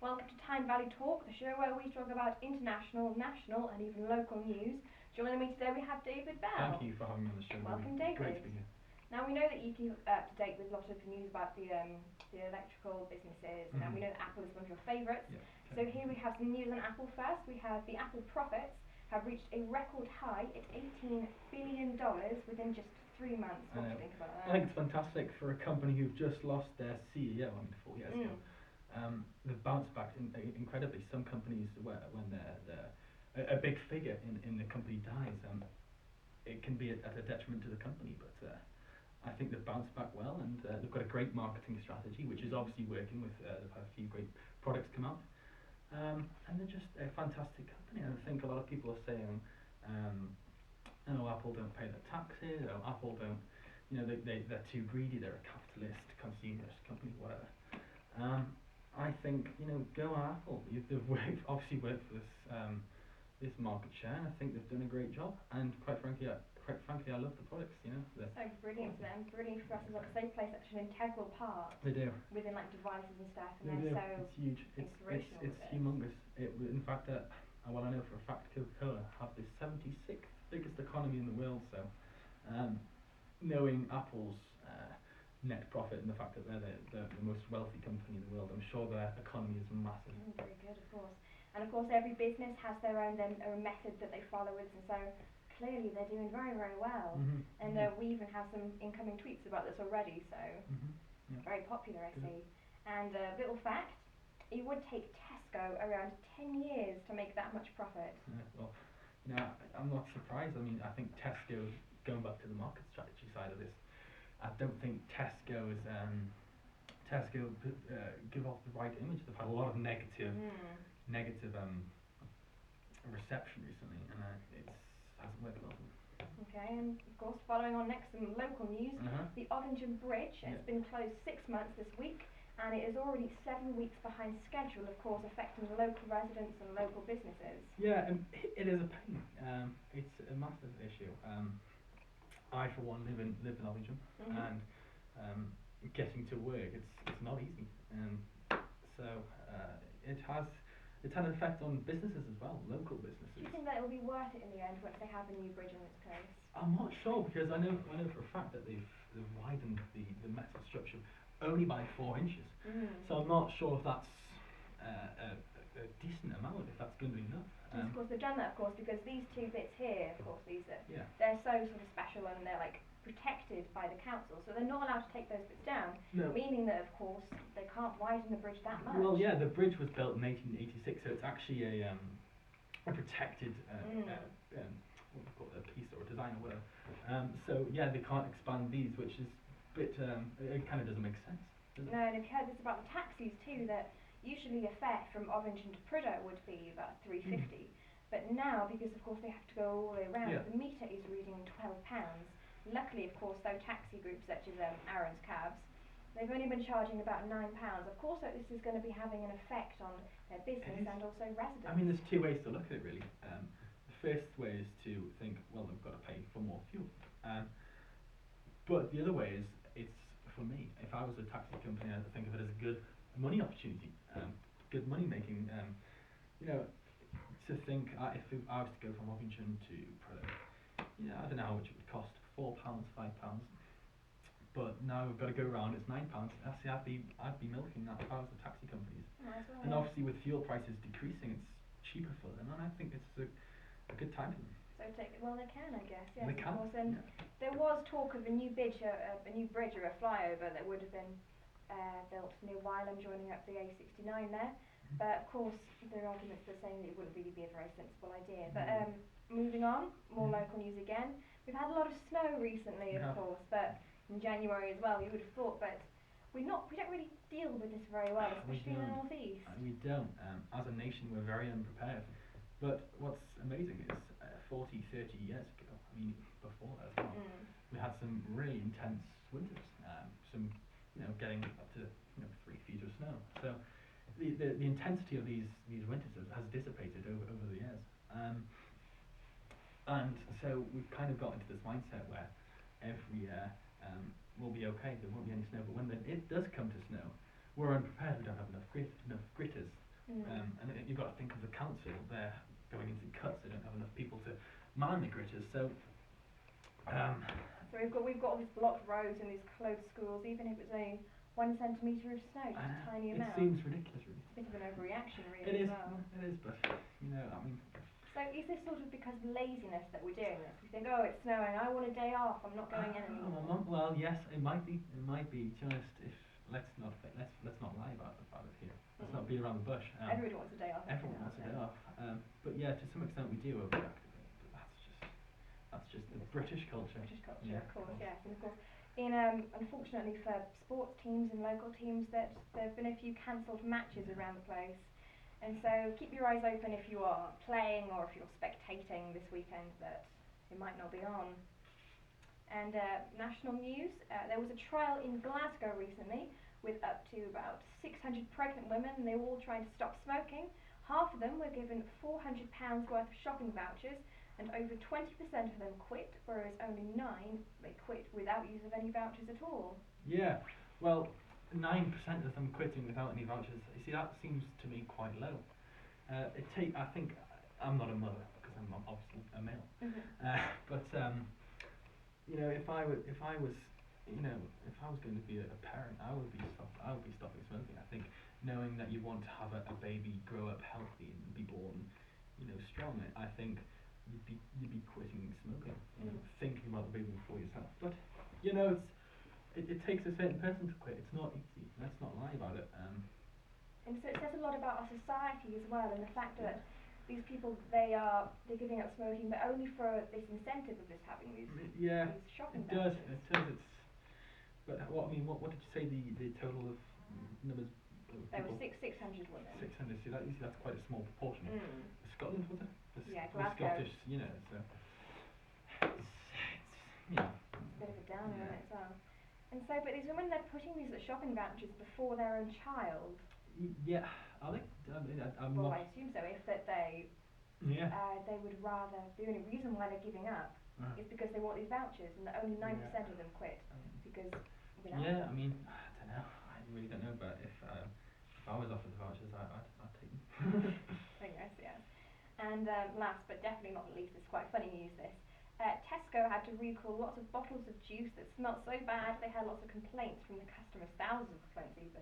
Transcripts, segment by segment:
Welcome to Tyne Valley Talk, the show where we talk about international, national, and even local news. Joining me today we have David Bell. Thank you for having me on the show. Welcome, David. David. Great to be here. Now we know that you keep up to date with lots of news about the electrical businesses, and we know that Apple is one of your favourites. Yeah, so here we have some news on Apple first. We have the Apple profits have reached a record high at $18 billion within just 3 months. What do you think about that? I think it's fantastic for a company who've just lost their CEO, 4 years ago. They've bounced back incredibly. Some companies, when a big figure in the company dies, it can be at a detriment to the company. But I think they've bounced back well, and they've got a great marketing strategy, which is obviously working. They've had a few great products come out, and they're just a fantastic company. And I think a lot of people are saying, Apple don't pay their taxes, or Apple don't, they're too greedy, they're a capitalist, consumerist company, whatever. I think, go on Apple. They've obviously worked for this market share, and I think they've done a great job. And quite frankly, I love the products. So brilliant for them, brilliant for us as well, because they play such an integral part. They do. Within devices and stuff, and they they're do. so it's huge. It's humongous. In fact, I know for a fact Coca-Cola have the 76th biggest economy in the world. So, knowing Apple's net profit and the fact that they're the most wealthy company in the world, I'm sure their economy is massive. Very good, of course. And of course, every business has their own method that they follow with, and so clearly they're doing very, very well. And we even have some incoming tweets about this already, so very popular, I see. And a little fact, it would take Tesco around 10 years to make that much profit. Well, I'm not surprised. I mean, I think Tesco, going back to the market strategy side of this, I don't think Tesco give off the right image. They've had a lot of negative reception recently, and it hasn't worked well for them. Okay, and of course, following on next, some local news. The Ovington Bridge has been closed 6 months this week, and it is already 7 weeks behind schedule, of course, affecting local residents and local businesses. Yeah, and it is a pain. It's a massive issue. I, for one, live in Ovington, and getting to work, it's not easy. So it's had an effect on businesses as well, local businesses. Do you think that it will be worth it in the end once they have a new bridge in its place? I'm not sure, because I know for a fact that they've widened the metal structure only by 4 inches. So I'm not sure if that's a decent amount, if that's going to be enough. Of course, they've done that, of course, because these two bits here, of course, they're so sort of special, and they're protected by the council, so they're not allowed to take those bits down. Meaning that, of course, they can't widen the bridge that much. Well, yeah, the bridge was built in 1886, so it's actually a protected what do you call it, a piece or a design or whatever. So yeah, they can't expand these, which is a bit it kind of doesn't make sense. No, and I've heard this about the taxis too, that usually a fare from Ovington to Prudhoe would be about £3.50, but now, because of course they have to go all the way around, the meter is reading £12. Luckily, of course, though, taxi groups such as Aaron's Cabs, they've only been charging about £9. Of course, this is going to be having an effect on their business and also residents. I mean, there's 2 ways to look at it, really. The first way is to think, well, they've got to pay for more fuel. But the other way is, it's for me, if I was a taxi company, I'd think of it as a good money opportunity, good money making. To think if I was to go from Ovington to Prudhoe, I don't know how much it would cost, £4, £5. But now we've got to go around, it's £9. Actually, I'd be milking that if I was the taxi companies. And obviously with fuel prices decreasing, it's cheaper for them, and I think it's a good time for them. So they can, I guess, yes, they can. Of course. And there was talk of a new bridge or a flyover that would have been built near Wylam, joining up the A69 there. But of course, there are arguments that are saying that it wouldn't really be a very sensible idea. But moving on, more local news again. We've had a lot of snow recently, of course, but in January as well, you would have thought, but we don't really deal with this very well, especially in the northeast. We don't. As a nation, we're very unprepared. But what's amazing is 40, 30 years ago, I mean, before that as well, we had some really intense winters, some, getting up to 3 feet of snow. So the intensity of these winters has dissipated over the years. And so we've kind of got into this mindset where every year will be okay, there won't be any snow, but when it does come to snow, we're unprepared, we don't have enough gritters, and the gritters. So, So we've got all these blocked roads and these closed schools, even if it's only 1 centimetre of snow, just a tiny it amount. seems ridiculous, really. It's a bit of an overreaction, really. It is. As well. It is, but you know, I mean. So is this sort of because of laziness that we're doing this? We think, oh, it's snowing, I want a day off, I'm not going in anymore. Well, yes, it might be. It might be. Just if let's not lie about it here. Let's not beat around the bush. Everybody wants a day off. Everyone wants a day off. But yeah, to some extent we do overreact a bit. But that's just the British culture. British culture, yeah, of course, yes, and of course. Unfortunately for sports teams and local teams, that there have been a few cancelled matches around the place. And so keep your eyes open if you are playing or if you're spectating this weekend that it might not be on. And national news, there was a trial in Glasgow recently with up to about 600 pregnant women, and they were all trying to stop smoking. Half of them were given £400 worth of shopping vouchers, and over 20% of them quit, whereas only 9 they quit without use of any vouchers at all. Yeah, well, 9% of them quitting without any vouchers. You see, that seems to me quite low. I think I'm not a mother because I'm obviously a male. But you know, if I was going to be a parent, I would be stopping smoking. I think knowing that you want to have a baby grow up healthy and be born, you know, strong. I think you'd be quitting smoking. You know, thinking about the baby before yourself. But you know, it takes a certain person to quit. It's not easy. Let's not lie about it. And so it says a lot about our society as well, and the fact that these people they're giving up smoking, but only for this incentive of just having these shopping vouchers. It does. But what did you say the total of numbers? There were 600 women. 600. See, that's quite a small proportion. Scotland, was it? Glasgow. Scottish, you know. So it's a bit of a downer on it as well. And so, but these women, they're putting these shopping vouchers before their own child. Yeah, I think. I'm well, not. I assume so. If that they would rather. The only reason why they're giving up is because they want these vouchers, and only 9% of them quit because. Yeah, I mean, I don't know. I really don't know, but if I was offered the vouchers, I'd take them. I guess, yeah. And last but definitely not least, it's quite funny news this. Tesco had to recall lots of bottles of juice that smelt so bad they had lots of complaints from the customers, thousands of complaints even.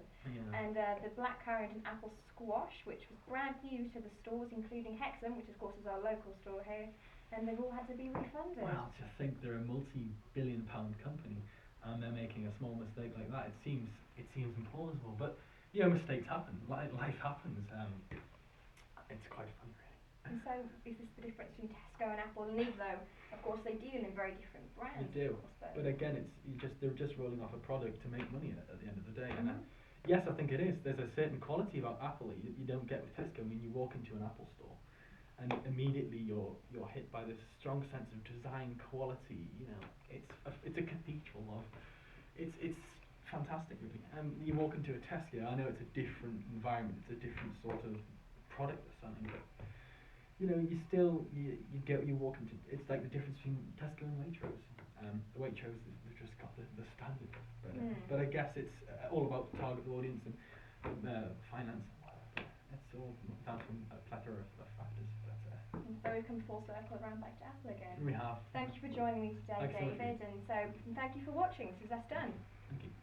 And the blackcurrant and apple squash, which was brand new to the stores, including Hexham, which of course is our local store here, and they've all had to be refunded. Well, to think they're a multi-billion-pound company and they're making a small mistake like that, it seems implausible. But yeah, mistakes happen. Life happens. It's quite funny, really. And so, is this the difference between Tesco and Apple and Lidl, though? Of course, they deal in very different brands. They do, but again, they're just rolling off a product to make money at the end of the day. And yes, I think it is. There's a certain quality about Apple that you don't get with Tesco. I mean, you walk into an Apple store, and immediately you're hit by this strong sense of design quality. You know, it's a cathedral of, it's fantastic, really. You walk into a Tesco, I know it's a different environment, it's a different sort of product or something, but you know, you walk into, it's like the difference between Tesco and Waitrose. The Waitrose, they've just got the standard, but I guess it's all about the target audience and finance and whatever. It's all down to a plethora of factors. But so we've come full circle around back to Apple again. We have. Thank you for joining me today, David, and so thank you for watching. This is us done. Thank you.